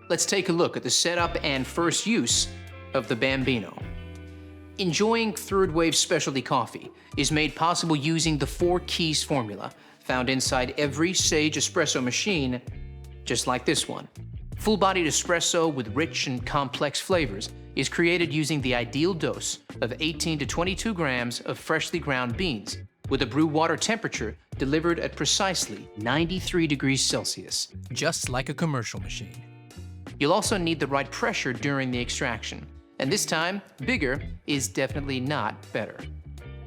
Let's take a look at the setup and first use of the Bambino. Enjoying third-wave specialty coffee is made possible using the 4 keys formula found inside every Sage espresso machine, just like this one. Full-bodied espresso with rich and complex flavors is created using the ideal dose of 18 to 22 grams of freshly ground beans, with a brew water temperature delivered at precisely 93 degrees Celsius, just like a commercial machine. You'll also need the right pressure during the extraction, and this time, bigger is definitely not better.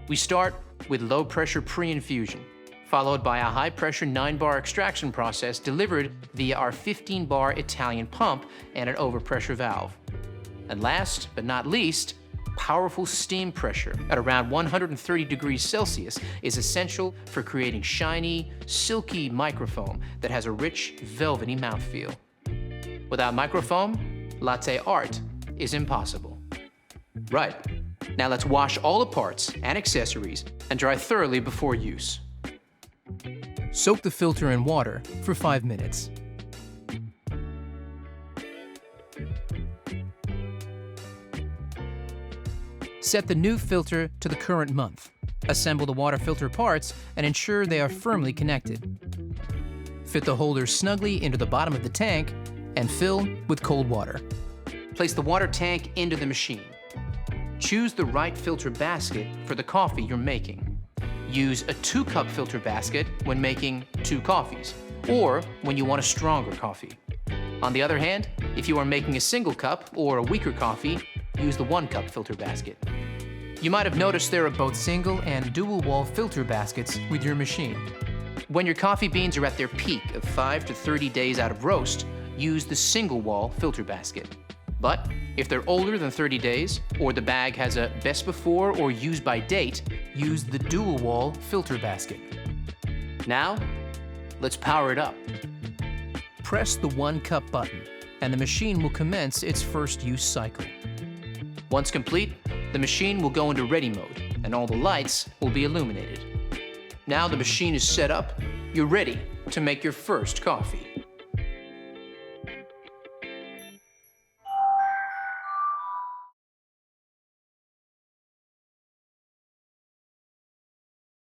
We start with low-pressure pre-infusion, followed by a high-pressure 9-bar extraction process delivered via our 15-bar Italian pump and an overpressure valve. And last but not least, powerful steam pressure at around 130 degrees Celsius is essential for creating shiny, silky microfoam that has a rich, velvety mouthfeel. Without microfoam, latte art is impossible. Right, now let's wash all the parts and accessories and dry thoroughly before use. Soak the filter in water for 5 minutes. Set the new filter to the current month. Assemble the water filter parts and ensure they are firmly connected. Fit the holder snugly into the bottom of the tank and fill with cold water. Place the water tank into the machine. Choose the right filter basket for the coffee you're making. Use a 2-cup filter basket when making 2 coffees, or when you want a stronger coffee. On the other hand, if you are making a single cup or a weaker coffee, use the 1-cup filter basket. You might have noticed there are both single and dual-wall filter baskets with your machine. When your coffee beans are at their peak of 5 to 30 days out of roast, use the single-wall filter basket. But if they're older than 30 days, or the bag has a best before or use by date, use the dual-wall filter basket. Now, let's power it up. Press the 1-cup button, and the machine will commence its first use cycle. Once complete, the machine will go into ready mode, and all the lights will be illuminated. Now the machine is set up, you're ready to make your first coffee.